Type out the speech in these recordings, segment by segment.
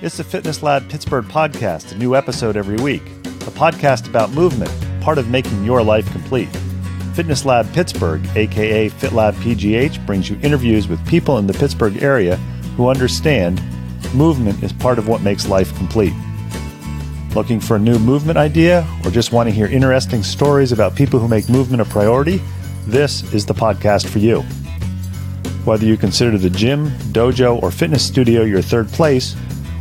It's the Fitness Lab Pittsburgh podcast, a new episode every week. A podcast about movement, part of making your life complete. Fitness Lab Pittsburgh, aka FitLab PGH, brings you interviews with people in the Pittsburgh area who understand movement is part of what makes life complete. Looking for a new movement idea or just want to hear interesting stories about people who make movement a priority? This is the podcast for you. Whether you consider the gym, dojo, or fitness studio your third place,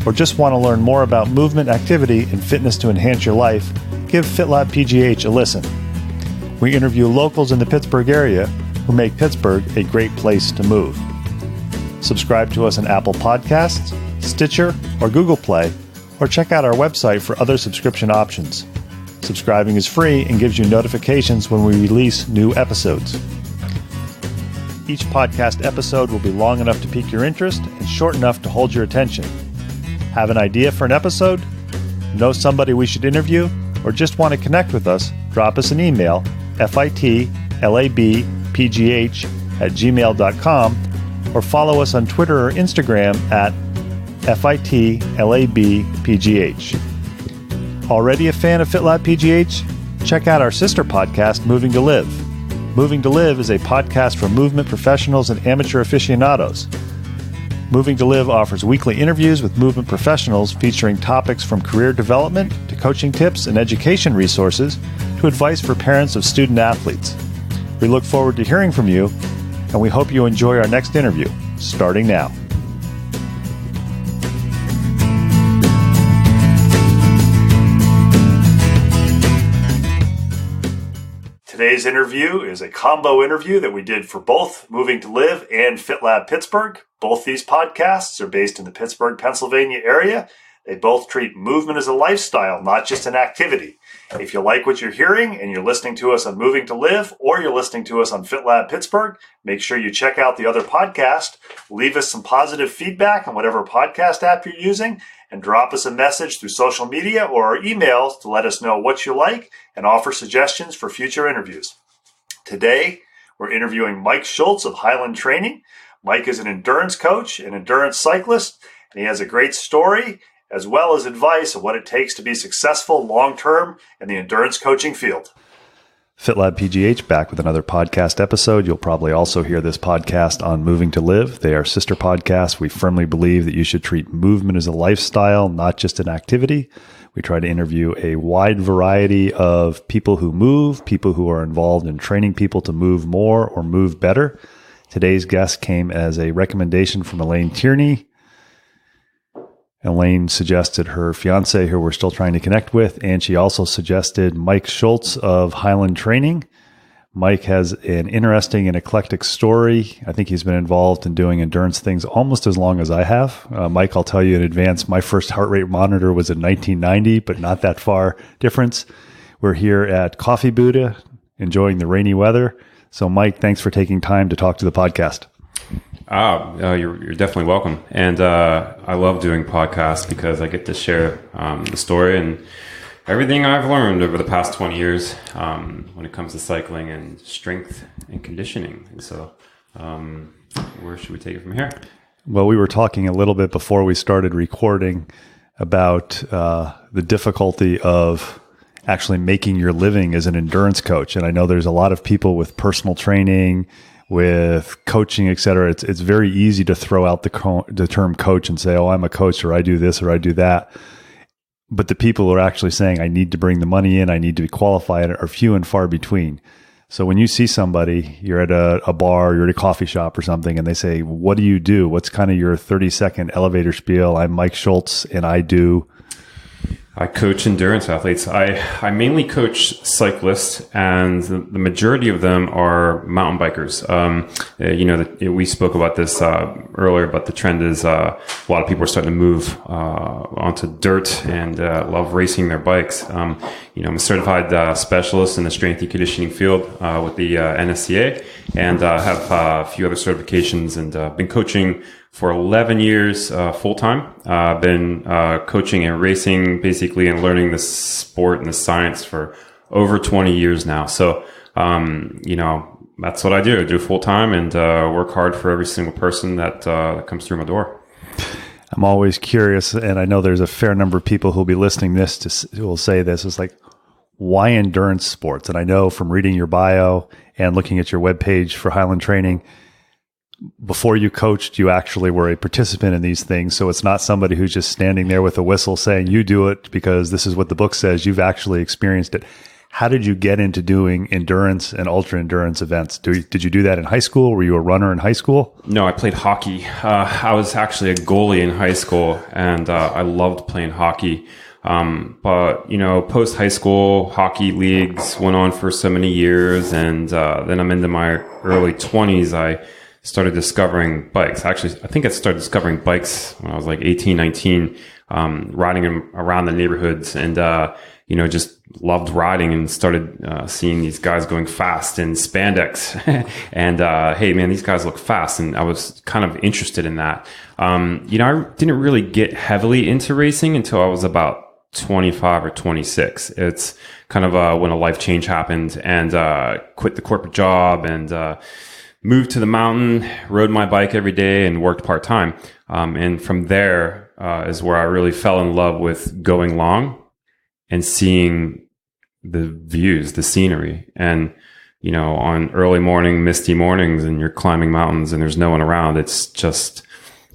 or just want to learn more about movement, activity, and fitness to enhance your life, give FitLab PGH a listen. We interview locals in the Pittsburgh area who make Pittsburgh a great place to move. Subscribe to us on Apple Podcasts, Stitcher, or Google Play, or check out our website for other subscription options. Subscribing is free and gives you notifications when we release new episodes. Each podcast episode will be long enough to pique your interest and short enough to hold your attention. Have an idea for an episode? Know somebody we should interview? Or just want to connect with us? Drop us an email, fitlabpgh@gmail.com, or follow us on Twitter or Instagram at fitlabpgh. Already a fan of FitLab PGH? Check out our sister podcast, Moving to Live. Moving to Live is a podcast for movement professionals and amateur aficionados. Moving to Live offers weekly interviews with movement professionals featuring topics from career development to coaching tips and education resources to advice for parents of student athletes. We look forward to hearing from you, and we hope you enjoy our next interview, starting now. Today's interview is a combo interview that we did for both Moving to Live and FitLab Pittsburgh. Both these podcasts are based in the Pittsburgh, Pennsylvania area. They both treat movement as a lifestyle, not just an activity. If you like what you're hearing and you're listening to us on Moving to Live or you're listening to us on FitLab Pittsburgh, make sure you check out the other podcast. Leave us some positive feedback on whatever podcast app you're using and drop us a message through social media or our emails to let us know what you like and offer suggestions for future interviews. Today, we're interviewing Mike Schultz of Highland Training. Mike is an endurance coach, an endurance cyclist, and he has a great story as well as advice of what it takes to be successful long-term in the endurance coaching field. FitLab PGH back with another podcast episode. You'll probably also hear this podcast on Moving to Live. They are sister podcasts. We firmly believe that you should treat movement as a lifestyle, not just an activity. We try to interview a wide variety of people who move, people who are involved in training people to move more or move better. Today's guest came as a recommendation from Elaine Tierney. Elaine suggested her fiance, who we're still trying to connect with, and she also suggested Mike Schultz of Highland Training. Mike has an interesting and eclectic story. I think he's been involved in doing endurance things almost as long as I have. Mike, I'll tell you in advance, my first heart rate monitor was in 1990, but not that far difference. We're here at Coffee Buddha, enjoying the rainy weather. So Mike, thanks for taking time to talk to the podcast. You're definitely welcome. And I love doing podcasts because I get to share the story and everything I've learned over the past 20 years when it comes to cycling and strength and conditioning. And so where should we take it from here? Well, we were talking a little bit before we started recording about the difficulty of actually making your living as an endurance coach. And I know there's a lot of people with personal training, with coaching, et cetera. It's very easy to throw out the term coach and say, oh, I'm a coach, or I do this, or I do that. But the people who are actually saying, I need to bring the money in, I need to be qualified, are few and far between. So when you see somebody, you're at a bar, you're at a coffee shop or something, and they say, what do you do? What's kind of your 30-second elevator spiel? I'm Mike Schultz, and I coach endurance athletes. I mainly coach cyclists, and the majority of them are mountain bikers. We spoke about this earlier, but the trend is a lot of people are starting to move onto dirt and love racing their bikes. I'm a certified specialist in the strength and conditioning field with the NSCA, and have a few other certifications, and been coaching for 11 years full-time. I've been coaching and racing basically and learning the sport and the science for over 20 years now. So, that's what I do. I do full-time and work hard for every single person that comes through my door. I'm always curious, and I know there's a fair number of people who'll be listening who will say this, is like, why endurance sports? And I know from reading your bio and looking at your webpage for Highland Training, before you coached, you actually were a participant in these things. So it's not somebody who's just standing there with a whistle saying, you do it because this is what the book says. You've actually experienced it. How did you get into doing endurance and ultra endurance events? Did you do that in high school? Were you a runner in high school? No, I played hockey. I was actually a goalie in high school, and I loved playing hockey. But, post high school, hockey leagues went on for so many years. And then I'm into my early 20s. I started discovering bikes. Actually, I think I started discovering bikes when I was like 18, 19, riding them around the neighborhoods, and just loved riding, and started seeing these guys going fast in spandex. And hey, man, these guys look fast, and I was kind of interested in that. I didn't really get heavily into racing until I was about 25 or 26. It's kind of when a life change happened, and quit the corporate job, and moved to the mountain, rode my bike every day, and worked part-time. And from there is where I really fell in love with going long and seeing the views, the scenery. And, on early morning, misty mornings, and you're climbing mountains and there's no one around, it's just,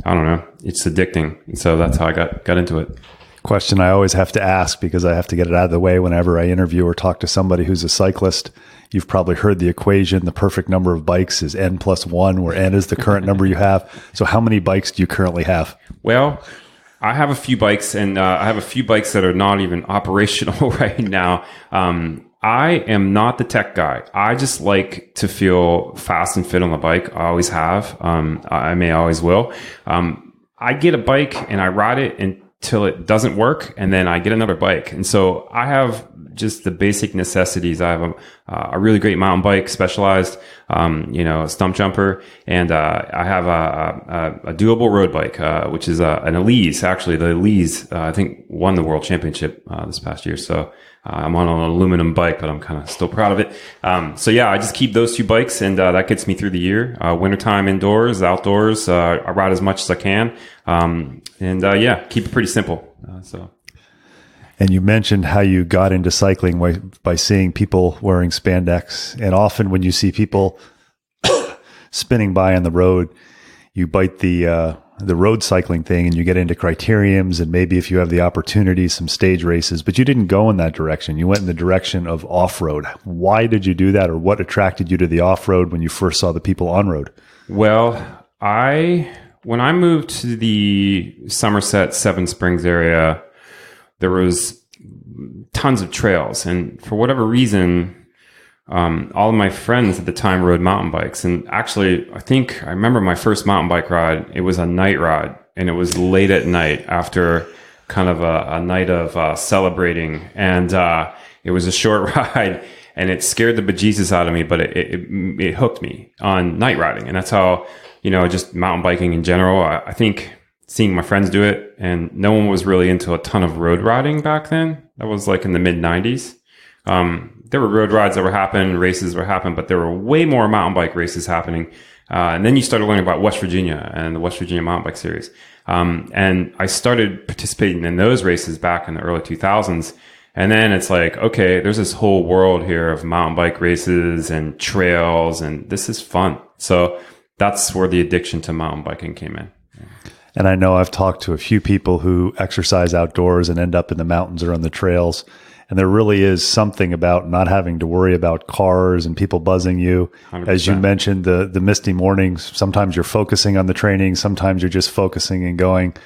I don't know, it's addicting. And so that's how I got into it. Question I always have to ask, because I have to get it out of the way whenever I interview or talk to somebody who's a cyclist. You've probably heard the equation. The perfect number of bikes is N+1, where N is the current number you have. So how many bikes do you currently have? Well, I have a few bikes, and I have a few bikes that are not even operational right now. I am not the tech guy. I just like to feel fast and fit on the bike. I always have. I may always will. I get a bike and I ride it until it doesn't work, and then I get another bike. And so I have just the basic necessities. I have a really great mountain bike, Specialized, a stump jumper, and I have a doable road bike, which is an Elise. Actually, the Elise, I think, won the world championship this past year. So I'm on an aluminum bike, but I'm kind of still proud of it. So yeah, I just keep those two bikes, and that gets me through the year. Wintertime indoors, outdoors, I ride as much as I can. Keep it pretty simple. And you mentioned how you got into cycling by seeing people wearing spandex. And often when you see people spinning by on the road, you bite the road cycling thing and you get into criteriums, and maybe if you have the opportunity, some stage races. But you didn't go in that direction. You went in the direction of off-road. Why did you do that, or what attracted you to the off-road when you first saw the people on-road? Well, when I moved to the Somerset, Seven Springs area, there was tons of trails. And for whatever reason, all of my friends at the time rode mountain bikes. And actually, I remember my first mountain bike ride. It was a night ride, and it was late at night after kind of a night of celebrating. And it was a short ride, and it scared the bejesus out of me, but it hooked me on night riding. And that's how, just mountain biking in general. I think seeing my friends do it, and no one was really into a ton of road riding back then. That was like in the mid 90s. There were road rides that were happening, races were happening, but there were way more mountain bike races happening. And then you started learning about West Virginia and the West Virginia Mountain Bike Series. And I started participating in those races back in the early 2000s. And then it's like, okay, there's this whole world here of mountain bike races and trails, and this is fun. So that's where the addiction to mountain biking came in. And I know I've talked to a few people who exercise outdoors and end up in the mountains or on the trails. And there really is something about not having to worry about cars and people buzzing you. 100%. As you mentioned, the misty mornings, sometimes you're focusing on the training. Sometimes you're just focusing and going,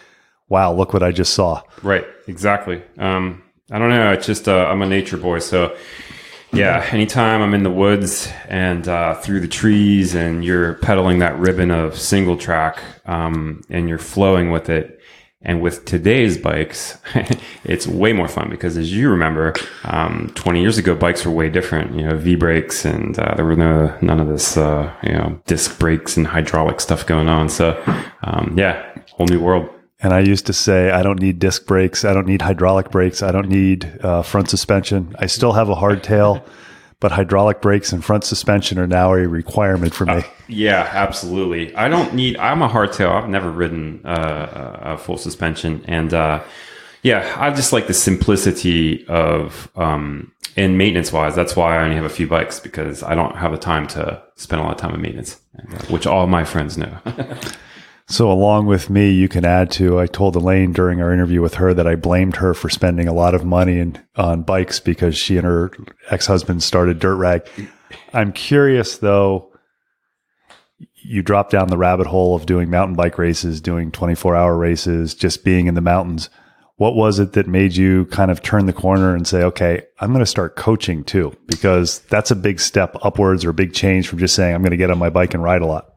wow, look what I just saw. Right. Exactly. I don't know. It's just, I'm a nature boy. So yeah, anytime I'm in the woods and through the trees and you're pedaling that ribbon of single track and you're flowing with it. And with today's bikes, it's way more fun because, as you remember, 20 years ago, bikes were way different. V-brakes, and there were none of this, disc brakes and hydraulic stuff going on. So, whole new world. And I used to say, I don't need disc brakes. I don't need hydraulic brakes. I don't need front suspension. I still have a hardtail, but hydraulic brakes and front suspension are now a requirement for me. Yeah, absolutely. I'm a hardtail. I've never ridden a full suspension. And I just like the simplicity of, and maintenance wise, that's why I only have a few bikes, because I don't have the time to spend a lot of time in maintenance, which all my friends know. So along with me, you can add to, I told Elaine during our interview with her that I blamed her for spending a lot of money on bikes because she and her ex-husband started Dirt Rag. I'm curious though, you dropped down the rabbit hole of doing mountain bike races, doing 24-hour races, just being in the mountains. What was it that made you kind of turn the corner and say, okay, I'm going to start coaching too? Because that's a big step upwards or a big change from just saying, I'm going to get on my bike and ride a lot.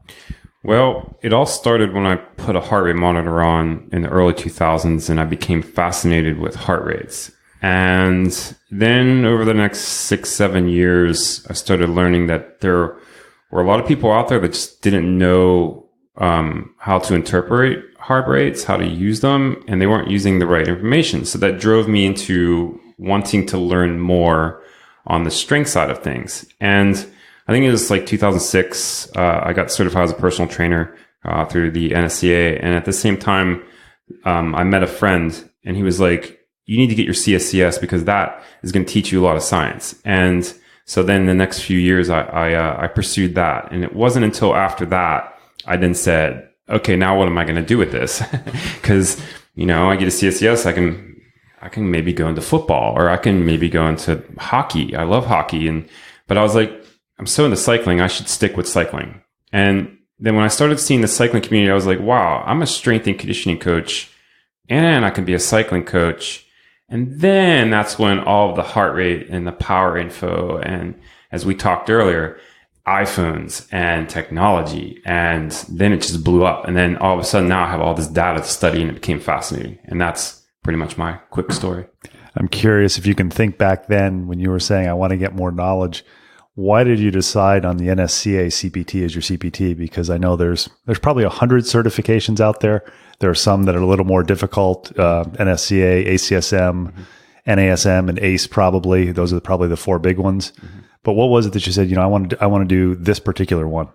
Well, it all started when I put a heart rate monitor on in the early 2000s, and I became fascinated with heart rates. And then over the next 6-7 years, I started learning that there were a lot of people out there that just didn't know how to interpret heart rates, how to use them, and they weren't using the right information. So that drove me into wanting to learn more on the strength side of things. And I think it was like 2006, I got certified as a personal trainer through the NSCA. And at the same time, I met a friend, and he was like, you need to get your CSCS because that is going to teach you a lot of science. And so then the next few years, I pursued that. And it wasn't until after that, I then said, okay, now what am I going to do with this? Because, I get a CSCS, I can maybe go into football, or I can maybe go into hockey. I love hockey. But I was like, I'm so into cycling, I should stick with cycling. And then when I started seeing the cycling community, I was like, wow, I'm a strength and conditioning coach, and I can be a cycling coach. And then that's when all of the heart rate and the power info, and as we talked earlier, iPhones and technology, and then it just blew up. And then all of a sudden now I have all this data to study, and it became fascinating. And that's pretty much my quick story. I'm curious if you can think back then when you were saying, I want to get more knowledge. Why did you decide on the NSCA CPT as your CPT? Because I know there's probably 100 certifications out there. There are some that are a little more difficult, NSCA, ACSM, NASM, and ACE probably. Those are probably the 4 big ones. But what was it that you said, I want to do this particular one?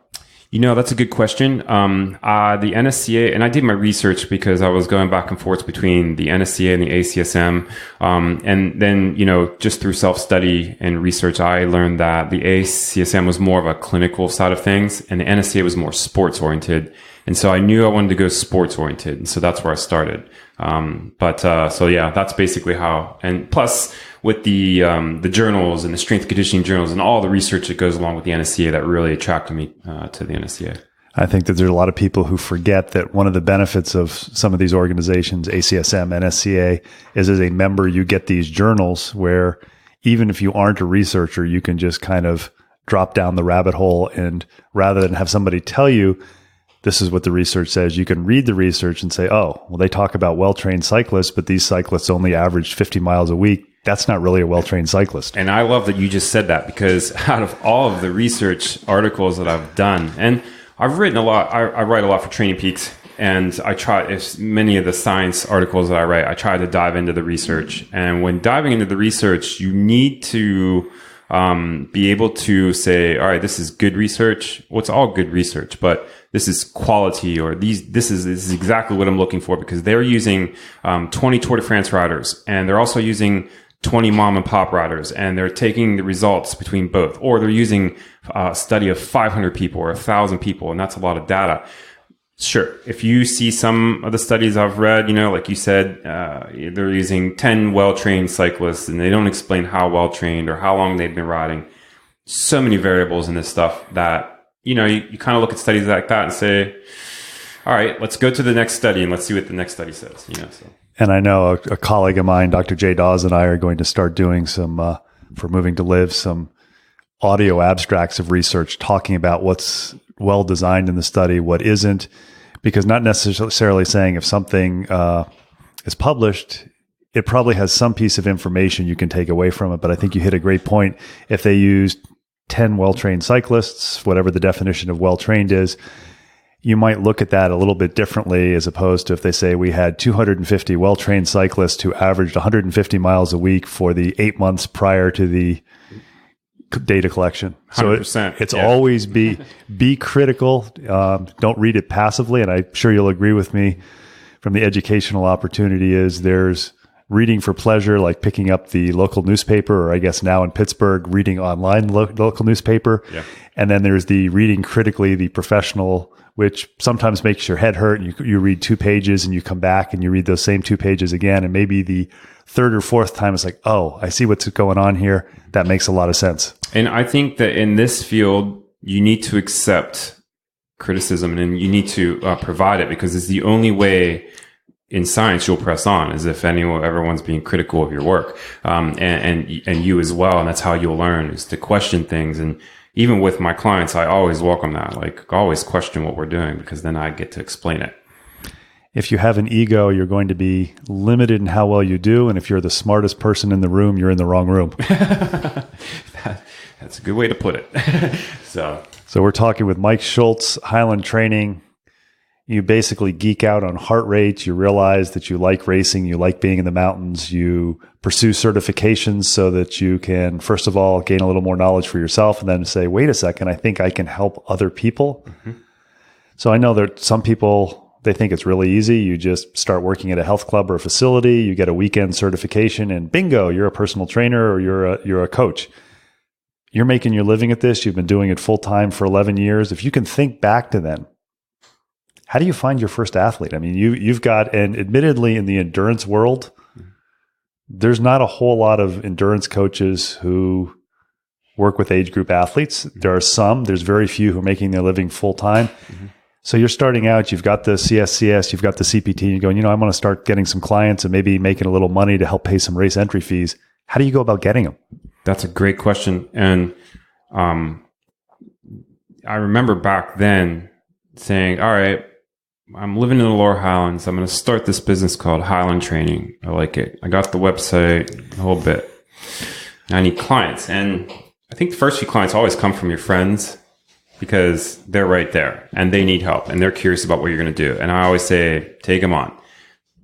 That's a good question. The NSCA, and I did my research because I was going back and forth between the NSCA and the ACSM. And then, just through self-study and research, I learned that the ACSM was more of a clinical side of things, and the NSCA was more sports-oriented. And so I knew I wanted to go sports-oriented. And so that's where I started. That's basically how. And plus, with the journals and the strength and conditioning journals and all the research that goes along with the NSCA, that really attracted me to the NSCA. I think that there's a lot of people who forget that one of the benefits of some of these organizations, ACSM, NSCA, is as a member, you get these journals where even if you aren't a researcher, you can just kind of drop down the rabbit hole, and rather than have somebody tell you, this is what the research says, you can read the research and say, oh, well, they talk about well-trained cyclists, but these cyclists only average 50 miles a week. That's not really a well-trained cyclist. And I love that you just said that, because out of all of the research articles that I've done, and I've written a lot, I write a lot for Training Peaks, and I try, if many of the science articles that I write, I try to dive into the research. And when diving into the research, you need to be able to say, all right, this is good research. Well, it's all good research, but this is quality, or this is exactly what I'm looking for, because they're using 20 Tour de France riders, and they're also using 20 mom and pop riders, and they're taking the results between both, or they're using a study of 500 people or 1,000 people, and that's a lot of data. Sure, if you see some of the studies I've read, like you said, they're using 10 well-trained cyclists, and they don't explain how well-trained or how long they've been riding. So many variables in this stuff that, you kind of look at studies like that and say, all right, let's go to the next study and let's see what the next study says. So. And I know a colleague of mine, Dr. Jay Dawes, and I are going to start doing some, for Moving to Live, some audio abstracts of research talking about what's well designed in the study, what isn't, because not necessarily saying if something is published, it probably has some piece of information you can take away from it. But I think you hit a great point. If they used 10 well-trained cyclists, whatever the definition of well-trained is, you might look at that a little bit differently, as opposed to if they say we had 250 well-trained cyclists who averaged 150 miles a week for the 8 months prior to the data collection. 100%. So it's always be critical. Don't read it passively. And I'm sure you'll agree with me from the educational opportunity is there's reading for pleasure, like picking up the local newspaper, or I guess now in Pittsburgh, reading online local newspaper. Yeah. And then there's the reading critically, the professional, which sometimes makes your head hurt. And you read 2 pages and you come back and you read those same 2 pages again. And maybe the third or fourth time it's like, oh, I see what's going on here. That makes a lot of sense. And I think that in this field, you need to accept criticism and you need to provide it, because it's the only way in science you'll press on, is if everyone's being critical of your work, and you as well. And that's how you'll learn, is to question things. And even with my clients, I always welcome that. Like, always question what we're doing, because then I get to explain it. If you have an ego, you're going to be limited in how well you do. And if you're the smartest person in the room, you're in the wrong room. That's a good way to put it. So we're talking with Mike Schultz, Highland Training. You basically geek out on heart rates. You realize that you like racing. You like being in the mountains. You pursue certifications so that you can, first of all, gain a little more knowledge for yourself, and then say, wait a second, I think I can help other people. Mm-hmm. So I know that some people, they think it's really easy. You just start working at a health club or a facility. You get a weekend certification and bingo, you're a personal trainer or you're a coach. You're making your living at this. You've been doing it full time for 11 years. If you can think back to then, how do you find your first athlete? I mean, you've got, and admittedly in the endurance world, there's not a whole lot of endurance coaches who work with age group athletes. There are some, there's very few who are making their living full time. Mm-hmm. So you're starting out, you've got the CSCS, you've got the CPT, and you're going, I'm going to start getting some clients and maybe making a little money to help pay some race entry fees. How do you go about getting them? That's a great question. And I remember back then saying, all right, I'm living in the Lower Highlands. I'm going to start this business called Highland Training. I like it. I got the website, a whole bit. I need clients. And I think the first few clients always come from your friends, because they're right there and they need help and they're curious about what you're going to do. And I always say, take them on,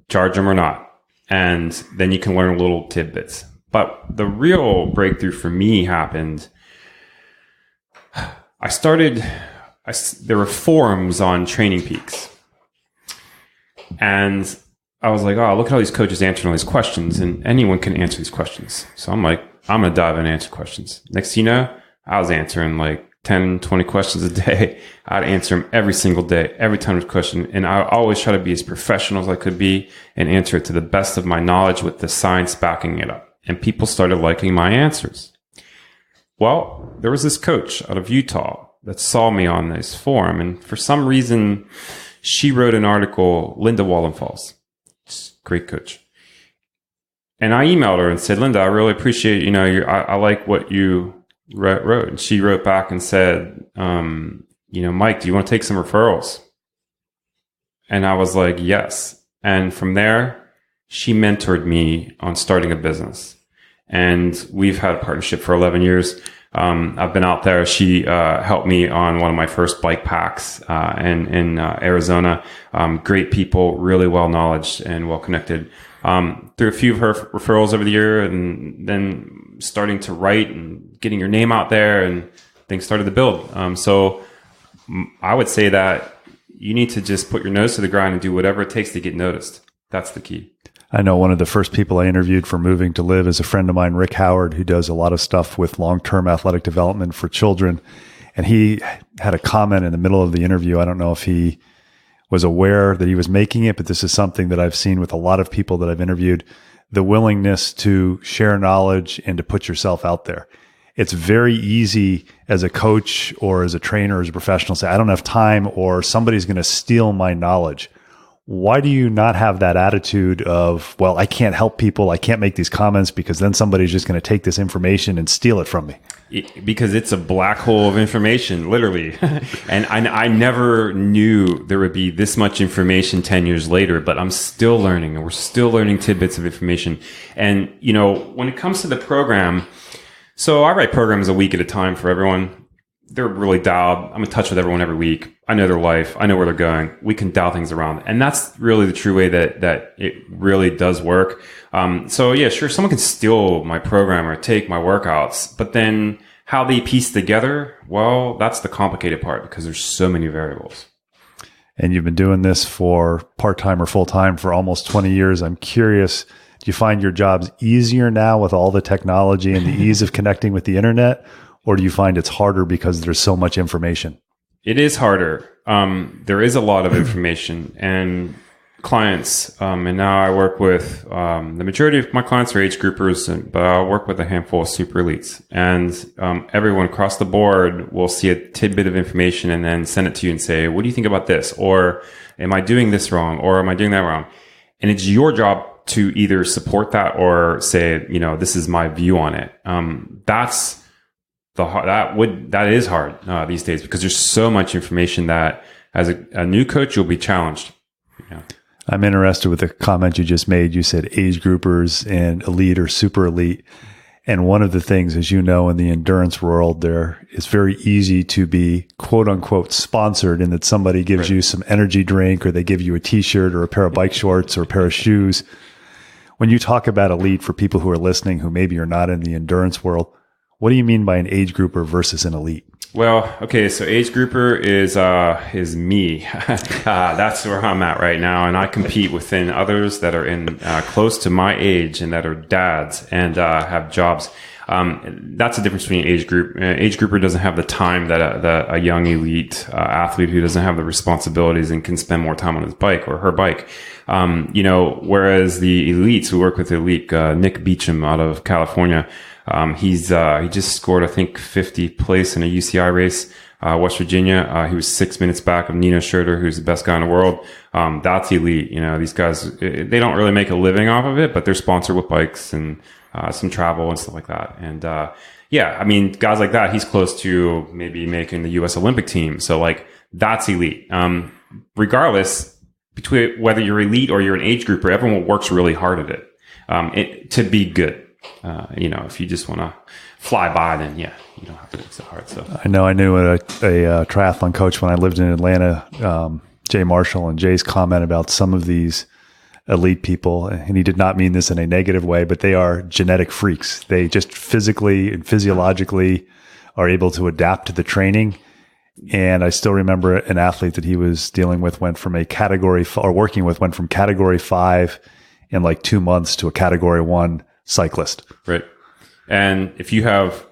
charge them or not. And then you can learn little tidbits. But the real breakthrough for me happened. There were forums on Training Peaks. And I was like, oh, look at all these coaches answering all these questions, and anyone can answer these questions. So I'm like, I'm going to dive in and answer questions. Next thing you know, I was answering like 10, 20 questions a day. I'd answer them every single day, every time there's a question. And I always try to be as professional as I could be and answer it to the best of my knowledge with the science backing it up. And people started liking my answers. Well, there was this coach out of Utah that saw me on this forum. And for some reason, she wrote an article, Linda Wallenfalls, great coach. And I emailed her and said, Linda, I really appreciate, I like what you wrote. And she wrote back and said, Mike, do you want to take some referrals? And I was like, yes. And from there, she mentored me on starting a business. And we've had a partnership for 11 years. I've been out there. She helped me on one of my first bike packs in Arizona. Great people, really well knowledge and well connected. Through a few of her referrals over the year, and then starting to write and getting your name out there, and things started to build. So I would say that you need to just put your nose to the ground and do whatever it takes to get noticed. That's the key. I know one of the first people I interviewed for Moving to Live is a friend of mine, Rick Howard, who does a lot of stuff with long-term athletic development for children. And he had a comment in the middle of the interview. I don't know if he was aware that he was making it, but this is something that I've seen with a lot of people that I've interviewed, the willingness to share knowledge and to put yourself out there. It's very easy as a coach or as a trainer or as a professional to say, I don't have time, or somebody's going to steal my knowledge. Why do you not have that attitude of, well, I can't help people, I can't make these comments because then somebody's just going to take this information and steal it from me? Because it's a black hole of information, literally. And I never knew there would be this much information 10 years later, but I'm still learning, and we're still learning tidbits of information. And, when it comes to the program, so I write programs a week at a time for everyone. They're really dialed. I'm in touch with everyone every week. I know their life. I know where they're going. We can dial things around. And that's really the true way that it really does work. So yeah, sure, someone can steal my program or take my workouts, but then How they piece together, well, that's the complicated part because there's so many variables. And you've been doing this for part-time or full-time for almost 20 years. I'm curious, do you find your jobs easier now with all the technology and the ease of connecting with the internet? Or do you find it's harder because there's so much information? It is harder. There is a lot of information and clients. And now I work with, the majority of my clients are age groupers, but I work with a handful of super elites. And everyone across the board will see a tidbit of information and then send it to you and say, what do you think about this? Or am I doing this wrong? Or am I doing that wrong? And it's your job to either support that or say, this is my view on it. That is hard these days because there's so much information that as a new coach, you'll be challenged. Yeah. I'm interested with the comment you just made. You said age groupers and elite or super elite. And one of the things, as you know, in the endurance world, there it's very easy to be quote unquote sponsored in that somebody gives you some energy drink or they give you a t-shirt or a pair of bike shorts or a pair of shoes. When you talk about elite for people who are listening, who maybe are not in the endurance world, what do you mean by an age grouper versus an elite? Well, okay, so age grouper is me. That's where I'm at right now, and I compete within others that are in close to my age and that are dads and have jobs. That's the difference between age group. Age grouper doesn't have the time that a young elite athlete who doesn't have the responsibilities and can spend more time on his bike or her bike. Whereas the elites who work with elite, Nick Beecham out of California. He just scored, I think, 50th place in a UCI race, West Virginia. He was 6 minutes back of Nino Schurter, who's the best guy in the world. That's elite. These guys, they don't really make a living off of it, but they're sponsored with bikes and, some travel and stuff like that. And, guys like that, he's close to maybe making the US Olympic team. So that's elite. Regardless, between whether you're elite or you're an age grouper, everyone works really hard at it, to be good. If you just want to fly by, then you don't have to work so hard. So I knew a triathlon coach when I lived in Atlanta, Jay Marshall, and Jay's comment about some of these elite people, and he did not mean this in a negative way, but they are genetic freaks. They just physically and physiologically are able to adapt to the training. And I still remember an athlete that he was dealing with went from category 5 in 2 months to a category 1 cyclist. Right. And if you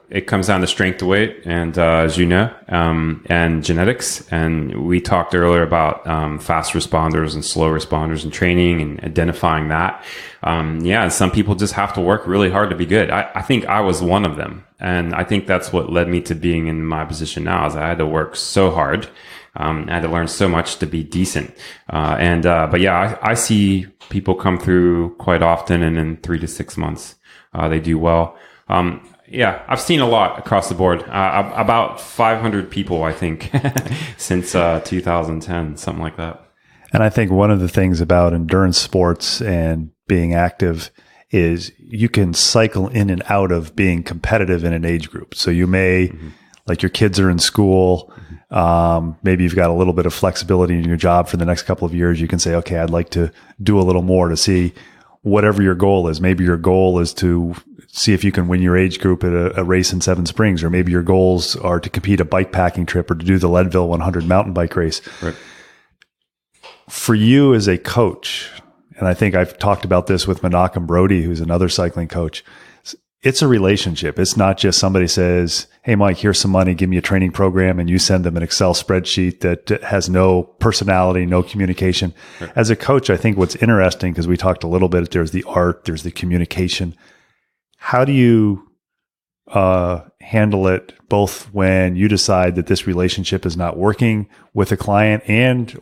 it comes down to strength to weight and, as you know, and genetics. And we talked earlier about, fast responders and slow responders and training and identifying that. And some people just have to work really hard to be good. I think I was one of them. And I think that's what led me to being in my position now is I had to work so hard. I had to learn so much to be decent. I see people come through quite often, and in 3 to 6 months, they do well. I've seen a lot across the board. About 500 people, I think, since 2010, something like that. And I think one of the things about endurance sports and being active is you can cycle in and out of being competitive in an age group. So you may, your kids are in school, maybe you've got a little bit of flexibility in your job for the next couple of years. You can say, okay, I'd like to do a little more to see whatever your goal is. Maybe your goal is to see if you can win your age group at a race in Seven Springs, or maybe your goals are to compete a bike packing trip or to do the Leadville 100 mountain bike race. Right. For you as a coach, and I think I've talked about this with Menachem Brody, who's another cycling coach, it's a relationship. It's not just somebody says, hey, Mike, here's some money, give me a training program, and you send them an Excel spreadsheet that has no personality, no communication. Right. As a coach, I think what's interesting, because we talked a little bit, there's the art, there's the communication. How do you handle it both when you decide that this relationship is not working with a client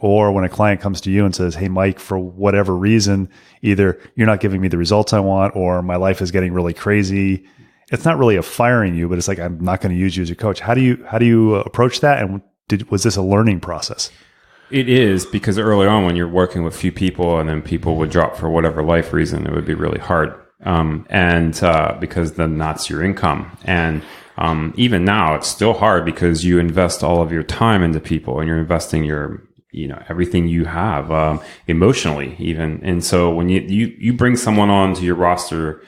or when a client comes to you and says, hey, Mike, for whatever reason, either you're not giving me the results I want or my life is getting really crazy. It's not really a firing you, but it's I'm not going to use you as a coach. How do you approach that? And was this a learning process? It is, because early on when you're working with few people and then people would drop for whatever life reason, it would be really hard. Because then that's your income. And even now it's still hard because you invest all of your time into people and you're investing your, everything you have, emotionally even. And so when you bring someone on to your roster,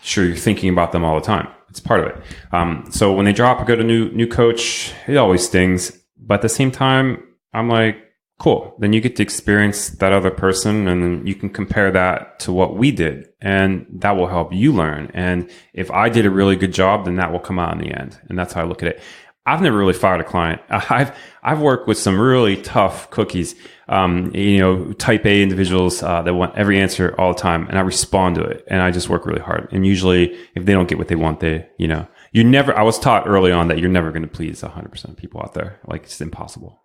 sure, you're thinking about them all the time. It's part of it. So when they drop, I go to new coach. It always stings, but at the same time, I'm like, cool. Then you get to experience that other person, and then you can compare that to what we did, and that will help you learn. And if I did a really good job, then that will come out in the end. And that's how I look at it. I've never really fired a client. I've worked with some really tough cookies, type A individuals that want every answer all the time, and I respond to it, and I just work really hard. And usually, if they don't get what they want, I was taught early on that you're never going to please 100% of people out there. Like, it's impossible.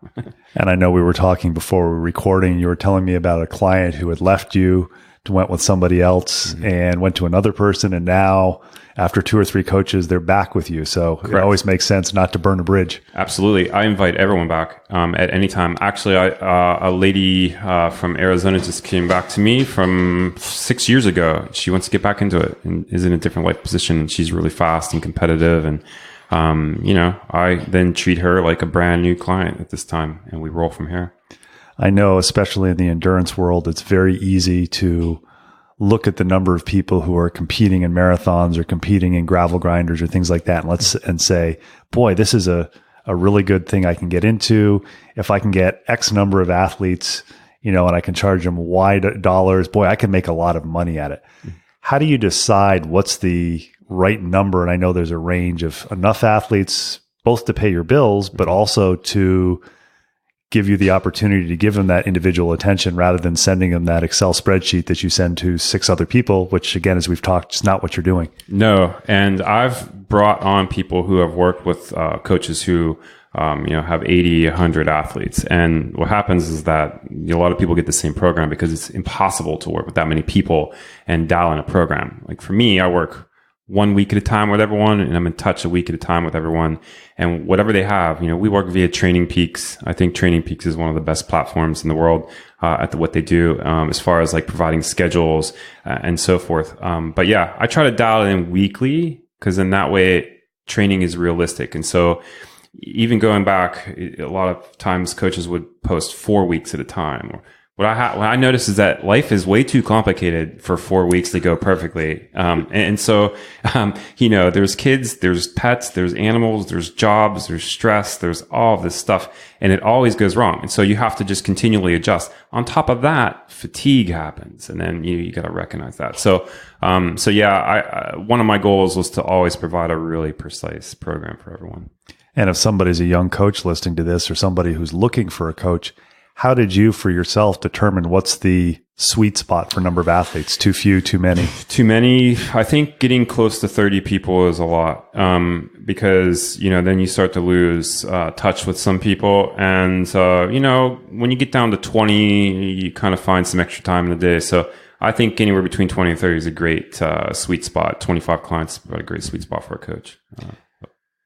And I know we were talking before we were recording. You were telling me about a client who had left you, went with somebody else, and went to another person, and now, after 2 or 3 coaches, they're back with you. So Correct. It always makes sense not to burn a bridge. Absolutely. I invite everyone back at any time. Actually, a lady from Arizona just came back to me from 6 years ago. She wants to get back into it and is in a different life position. And she's really fast and competitive. And, I then treat her like a brand new client at this time, and we roll from here. I know, especially in the endurance world, it's very easy to look at the number of people who are competing in marathons or competing in gravel grinders or things like that, and say, boy, this is a really good thing I can get into. If I can get X number of athletes, and I can charge them Y dollars, boy, I can make a lot of money at it. How do you decide what's the right number? And I know there's a range of enough athletes both to pay your bills, but also to give you the opportunity to give them that individual attention rather than sending them that Excel spreadsheet that you send to 6 other people, which again, as we've talked, is not what you're doing. No. And I've brought on people who have worked with coaches who, have 80, 100 athletes. And what happens is that a lot of people get the same program because it's impossible to work with that many people and dial in a program. Like for me, I work 1 week at a time with everyone, and I'm in touch a week at a time with everyone. And whatever they have, we work via Training Peaks. I think Training Peaks is one of the best platforms in the world at what they do as far as like providing schedules and so forth. But yeah, I try to dial it in weekly because in that way training is realistic. And so even going back, a lot of times coaches would post 4 weeks at a time. What I noticed is that life is way too complicated for 4 weeks to go perfectly. So, there's kids, there's pets, there's animals, there's jobs, there's stress, there's all of this stuff, and it always goes wrong. And so you have to just continually adjust. On top of that, fatigue happens, and then you got to recognize that. So one of my goals was to always provide a really precise program for everyone. And if somebody's a young coach listening to this, or somebody who's looking for a coach, how did you, for yourself, determine what's the sweet spot for number of athletes? Too few, too many? Too many. I think getting close to 30 people is a lot because, then you start to lose touch with some people. And, when you get down to 20, you kind of find some extra time in the day. So I think anywhere between 20 and 30 is a great sweet spot. 25 clients is about a great sweet spot for a coach.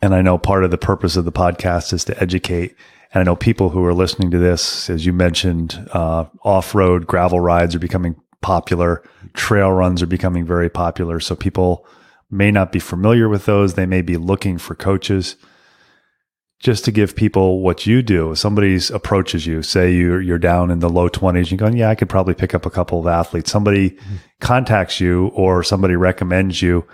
And I know part of the purpose of the podcast is to educate. And I know people who are listening to this, as you mentioned, off-road gravel rides are becoming popular. Trail runs are becoming very popular. So people may not be familiar with those. They may be looking for coaches. Just to give people what you do, if somebody approaches you, say you're down in the low 20s, you're going, yeah, I could probably pick up a couple of athletes. Somebody contacts you or somebody recommends you.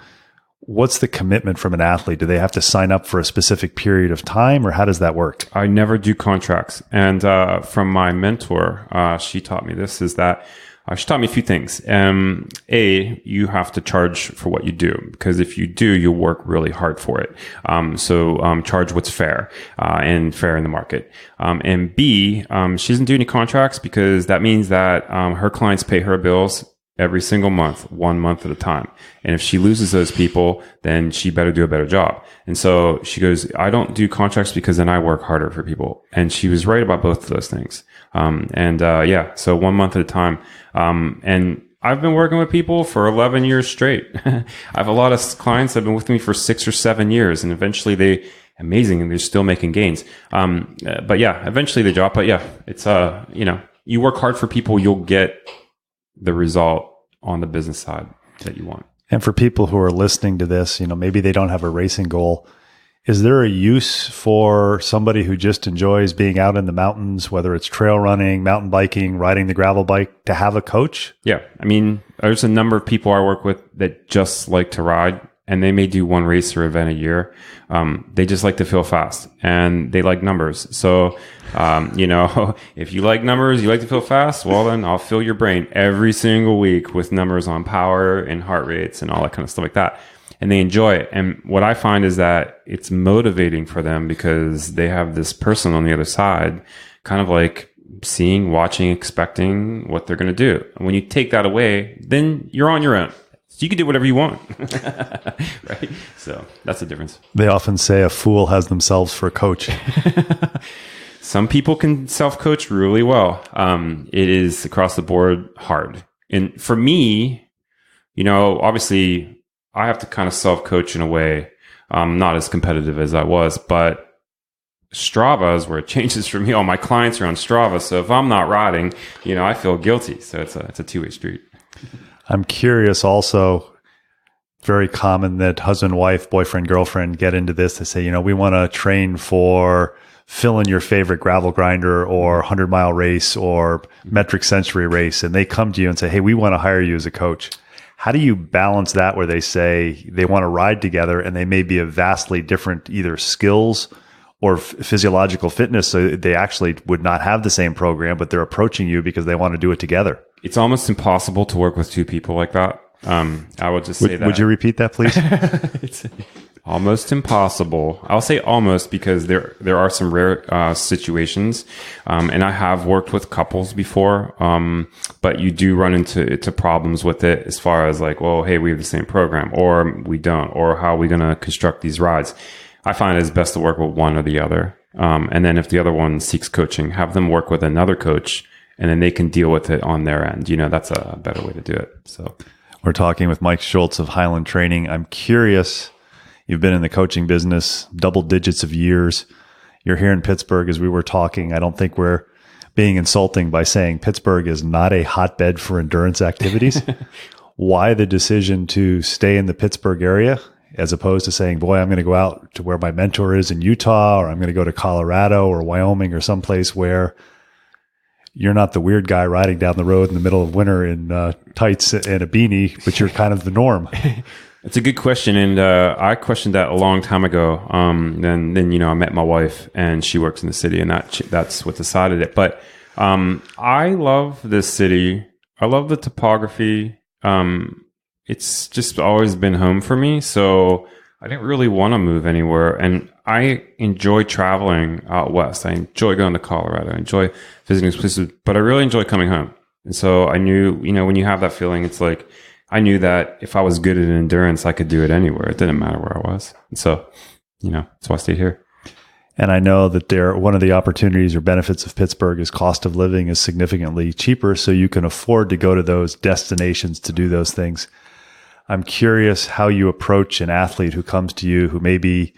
What's the commitment from an athlete? Do they have to sign up for a specific period of time, or how does that work? I never do contracts. And from my mentor, she taught me this, is that she taught me a few things. You have to charge for what you do, because if you do, you'll work really hard for it. So charge what's fair and fair in the market. And B, she doesn't do any contracts because that means that her clients pay her bills every single month, 1 month at a time. And if she loses those people, then she better do a better job. And so she goes, I don't do contracts because then I work harder for people. And she was right about both of those things. So 1 month at a time. And I've been working with people for 11 years straight. I have a lot of clients that have been with me for 6 or 7 years, and eventually amazing, and they're still making gains. Eventually they drop. But yeah, it's, you work hard for people, you'll get the result on the business side that you want. And for people who are listening to this, maybe they don't have a racing goal. Is there a use for somebody who just enjoys being out in the mountains, whether it's trail running, mountain biking, riding the gravel bike, to have a coach? Yeah. I mean, there's a number of people I work with that just like to ride. and they may do one race or event a year. They just like to feel fast and they like numbers. So, if you like numbers, you like to feel fast, well, then I'll fill your brain every single week with numbers on power and heart rates and all that kind of stuff like that. And they enjoy it. And what I find is that it's motivating for them because they have this person on the other side, kind of like seeing, watching, expecting what they're going to do. And when you take that away, then you're on your own. So you can do whatever you want. Right? So that's the difference. They often say a fool has themselves for a coach. Some people can self-coach really well. It is across the board hard. And for me, obviously I have to kind of self-coach in a way. Not as competitive as I was, but Strava is where it changes for me. All my clients are on Strava. So if I'm not riding, I feel guilty. So it's a two-way street. I'm curious also, very common that husband, wife, boyfriend, girlfriend get into this. They say, we want to train for fill in your favorite gravel grinder or 100-mile race or metric century race. And they come to you and say, hey, we want to hire you as a coach. How do you balance that where they say they want to ride together and they may be of vastly different either skills or physiological fitness, so they actually would not have the same program, but they're approaching you because they want to do it together? It's almost impossible to work with two people like that. I would just say that. Would you repeat that, please? It's almost impossible. I'll say almost because there are some rare situations, and I have worked with couples before, but you do run into problems with it as far as like, well, hey, we have the same program, or we don't, or how are we going to construct these rides? I find it's best to work with one or the other. And then if the other one seeks coaching, have them work with another coach, and then they can deal with it on their end. That's a better way to do it. So we're talking with Mike Schultz of Highland Training. I'm curious, you've been in the coaching business double digits of years. You're here in Pittsburgh as we were talking. I don't think we're being insulting by saying Pittsburgh is not a hotbed for endurance activities. Why the decision to stay in the Pittsburgh area as opposed to saying, boy, I'm going to go out to where my mentor is in Utah, or I'm going to go to Colorado or Wyoming or someplace where you're not the weird guy riding down the road in the middle of winter in tights and a beanie, but you're kind of the norm? It's a good question. And I questioned that a long time ago. Then I met my wife and she works in the city, and that's what decided it. But I love this city. I love the topography. It's just always been home for me. So I didn't really want to move anywhere. And I enjoy traveling out west. I enjoy going to Colorado. I enjoy visiting places, but I really enjoy coming home. And so I knew, when you have that feeling, it's like, I knew that if I was good at endurance, I could do it anywhere. It didn't matter where I was. And so, that's why I stayed here. And I know that one of the opportunities or benefits of Pittsburgh is cost of living is significantly cheaper. So you can afford to go to those destinations to do those things. I'm curious how you approach an athlete who comes to you who maybe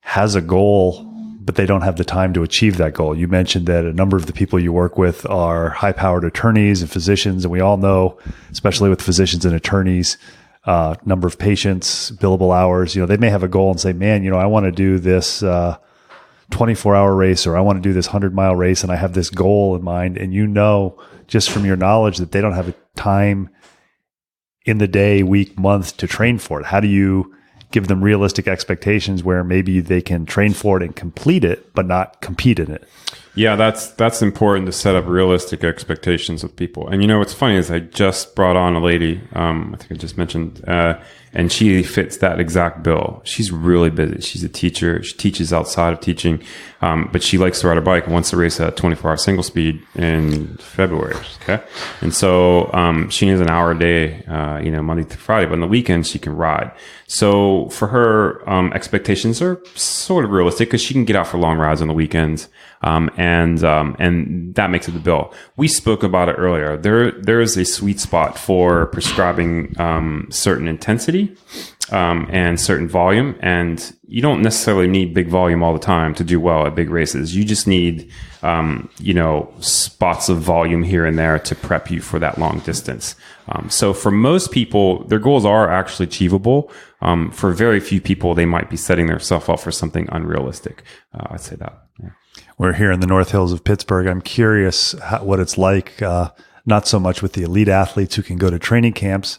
has a goal, but they don't have the time to achieve that goal. You mentioned that a number of the people you work with are high-powered attorneys and physicians, and we all know, especially with physicians and attorneys, number of patients, billable hours, they may have a goal and say, man, I want to do this 24-hour race, or I want to do this 100-mile race, and I have this goal in mind. And just from your knowledge that they don't have time in the day, week, month to train for it. How do you give them realistic expectations where maybe they can train for it and complete it, but not compete in it? Yeah, that's important to set up realistic expectations with people. And what's funny is I just brought on a lady, I think I just mentioned, and she fits that exact bill. She's really busy. She's a teacher. She teaches outside of teaching, but she likes to ride a bike and wants to race at 24-hour single speed in February. Okay, and so she needs an hour a day, Monday through Friday, but on the weekends she can ride. So for her, expectations are sort of realistic because she can get out for long rides on the weekends. And that makes it the bill. We spoke about it earlier. There is a sweet spot for prescribing certain intensity and certain volume, and you don't necessarily need big volume all the time to do well at big races. You just need spots of volume here and there to prep you for that long distance. So for most people, their goals are actually achievable. For very few people, they might be setting themselves up for something unrealistic. I'd say that. Yeah. We're here in the North Hills of Pittsburgh. I'm curious what it's like, not so much with the elite athletes who can go to training camps,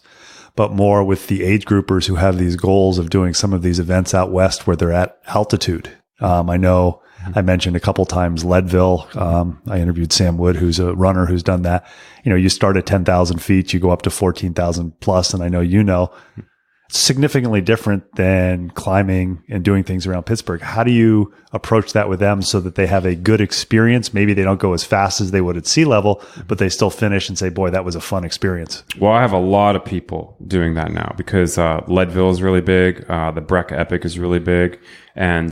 but more with the age groupers who have these goals of doing some of these events out west where they're at altitude. I know I mentioned a couple times Leadville. I interviewed Sam Wood, who's a runner who's done that. You start at 10,000 feet, you go up to 14,000 plus. And I know, it's significantly different than climbing and doing things around Pittsburgh. How do you approach that with them so that they have a good experience? Maybe they don't go as fast as they would at sea level, but they still finish and say, boy, that was a fun experience. Well, I have a lot of people doing that now because Leadville is really big. The Breck Epic is really big. And,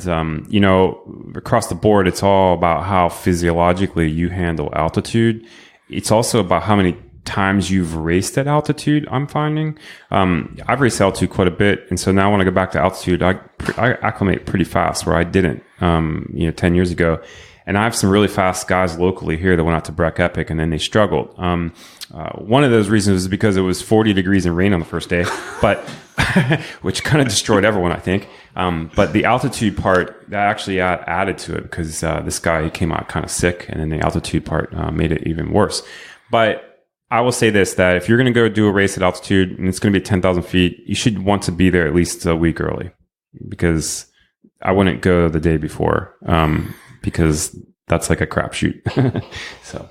across the board, it's all about how physiologically you handle altitude. It's also about how many times you've raced at altitude. I'm finding I've raced altitude quite a bit, and so now when I go back to altitude, I acclimate pretty fast where I didn't 10 years ago. And I have some really fast guys locally here that went out to Breck Epic and then they struggled. One of those reasons is because it was 40 degrees and rain on the first day, but which kind of destroyed everyone, I think. But the altitude part, that actually added to it because this guy, he came out kind of sick, and then the altitude part made it even worse. But I will say this, that if you're going to go do a race at altitude and it's going to be 10,000 feet, you should want to be there at least a week early, because I wouldn't go the day before, because that's like a crapshoot. So,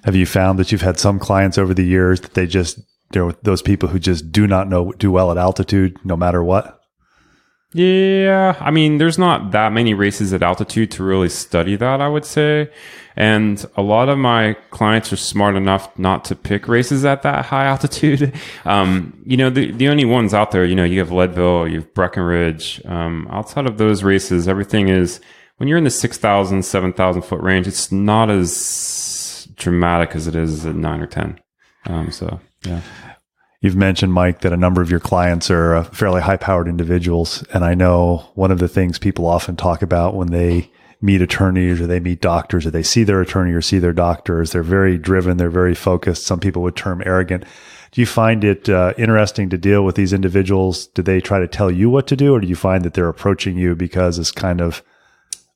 have you found that you've had some clients over the years that they're those people who just do not do well at altitude no matter what? Yeah, I mean, there's not that many races at altitude to really study that, I would say. And a lot of my clients are smart enough not to pick races at that high altitude. The only ones out there, you have Leadville, you have Breckenridge. Outside of those races, everything is, when you're in the 6,000, 7,000 foot range, it's not as dramatic as it is at 9 or 10. Yeah. You've mentioned, Mike, that a number of your clients are fairly high-powered individuals. And I know one of the things people often talk about when they meet attorneys or they meet doctors or they see their attorney or see their doctor is they're very driven, they're very focused. Some people would term arrogant. Do you find it interesting to deal with these individuals? Do they try to tell you what to do, or do you find that they're approaching you because it's kind of,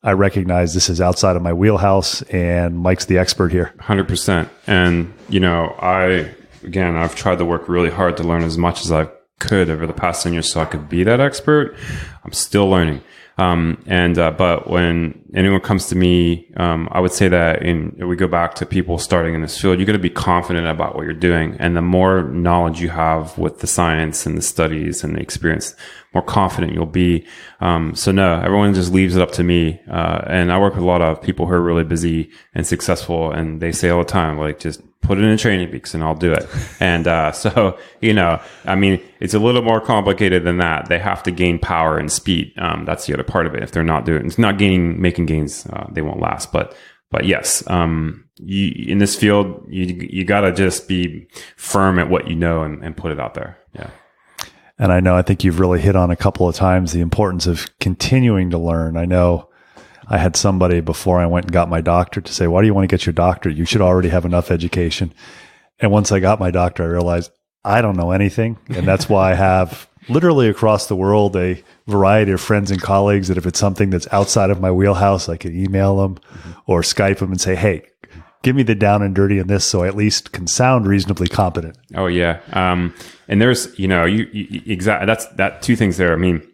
I recognize this is outside of my wheelhouse and Mike's the expert here? 100%. And, I've tried to work really hard to learn as much as I could over the past 10 years so I could be that expert. I'm still learning. But when anyone comes to me, I would say that we go back to people starting in this field, you got to be confident about what you're doing. And the more knowledge you have with the science and the studies and the experience, more confident you'll be. No, everyone just leaves it up to me. And I work with a lot of people who are really busy and successful, and they say all the time, like, just put it in a training peaks and I'll do it. And it's a little more complicated than that. They have to gain power and speed. That's the other part of it. If they're not making gains, they won't last. But yes, in this field, you got to just be firm at what you know and put it out there. Yeah. And I think you've really hit on a couple of times the importance of continuing to learn. I know I had somebody before I went and got my doctorate to say, why do you want to get your doctorate? You should already have enough education. And once I got my doctorate, I realized I don't know anything. And that's why I have literally across the world a variety of friends and colleagues that if it's something that's outside of my wheelhouse, I can email them or Skype them and say, hey, give me the down and dirty in this so I at least can sound reasonably competent. Oh, yeah. And there's, exactly, that's two things there. I mean,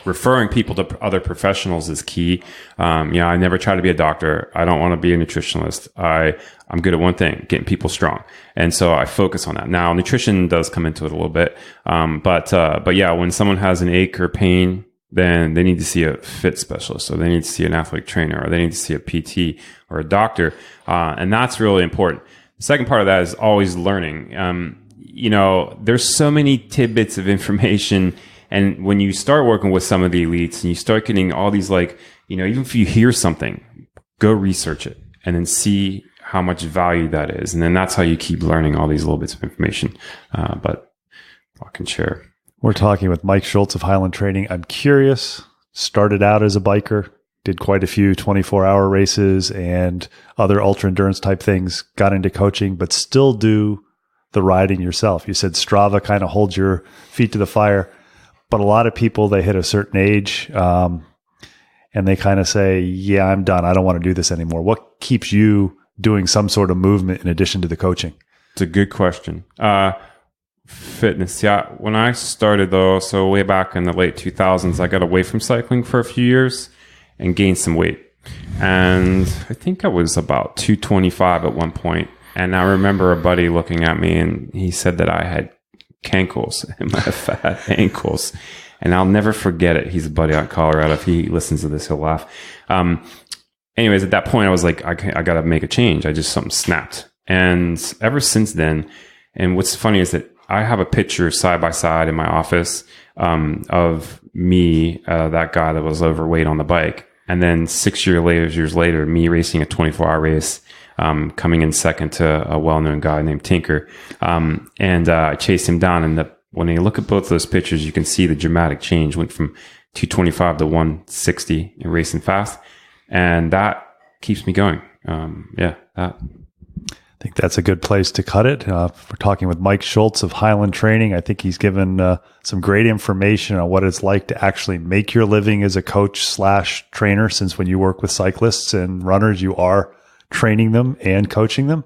referring people to other professionals is key. I never try to be a doctor. I don't want to be a nutritionist. I'm good at one thing, getting people strong. And so I focus on that. Now, nutrition does come into it a little bit. But yeah, when someone has an ache or pain, then they need to see a fit specialist, or they need to see an athletic trainer, or they need to see a PT or a doctor. And that's really important. The second part of that is always learning. There's so many tidbits of information. And when you start working with some of the elites and you start getting all these, even if you hear something, go research it and then see how much value that is. And then that's how you keep learning all these little bits of information. But I can share. We're talking with Mike Schultz of Highland Training. I'm curious, started out as a biker, did quite a few 24-hour races and other ultra endurance type things, got into coaching, but still do the riding yourself. You said Strava kind of holds your feet to the fire. But a lot of people, they hit a certain age and they kind of say, yeah, I'm done. I don't want to do this anymore. What keeps you doing some sort of movement in addition to the coaching? It's a good question. fitness. Yeah, when I started though, so way back in the late 2000s, I got away from cycling for a few years and gained some weight. And I think I was about 225 at one point. And I remember a buddy looking at me and he said that I had cankles and my fat ankles. And I'll never forget it. He's a buddy out of Colorado. If he listens to this, he'll laugh. Anyways, at that point, I was like, I got to make a change. Something snapped. And ever since then, and what's funny is that I have a picture side by side in my office of me, that guy that was overweight on the bike. And then 6 years later, me racing a 24-hour race, coming in second to a well-known guy named Tinker. And I chased him down. And when you look at both of those pictures, you can see the dramatic change. Went from 225 to 160 and racing fast. And that keeps me going. I think that's a good place to cut it. We're talking with Mike Schultz of Highland Training. I think he's given some great information on what it's like to actually make your living as a coach/trainer, since when you work with cyclists and runners, you are training them and coaching them.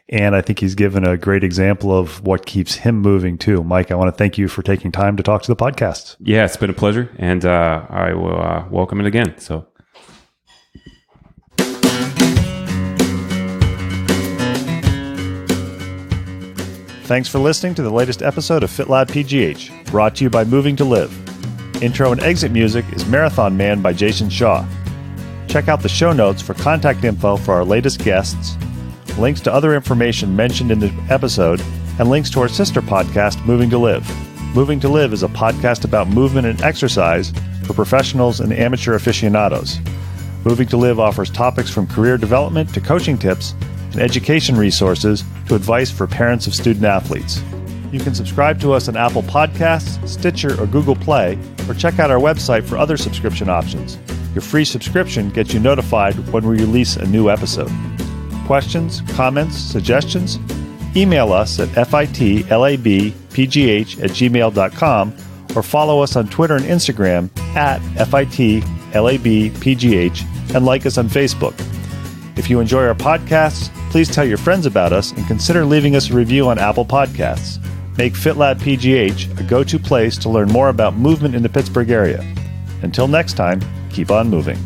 And I think he's given a great example of what keeps him moving too. Mike, I want to thank you for taking time to talk to the podcast. Yeah, it's been a pleasure. And I will welcome it again. So. Thanks for listening to the latest episode of FitLab PGH, brought to you by Moving to Live. Intro and exit music is Marathon Man by Jason Shaw. Check out the show notes for contact info for our latest guests, links to other information mentioned in the episode, and links to our sister podcast, Moving to Live. Moving to Live is a podcast about movement and exercise for professionals and amateur aficionados. Moving to Live offers topics from career development to coaching tips and education resources to advice for parents of student athletes. You can subscribe to us on Apple Podcasts, Stitcher, or Google Play, or check out our website for other subscription options. Your free subscription gets you notified when we release a new episode. Questions, comments, suggestions? Email us at fitlabpgh@gmail.com or follow us on Twitter and Instagram at fitlabpgh and like us on Facebook. If you enjoy our podcasts, please tell your friends about us and consider leaving us a review on Apple Podcasts. Make FitLab PGH a go-to place to learn more about movement in the Pittsburgh area. Until next time, keep on moving.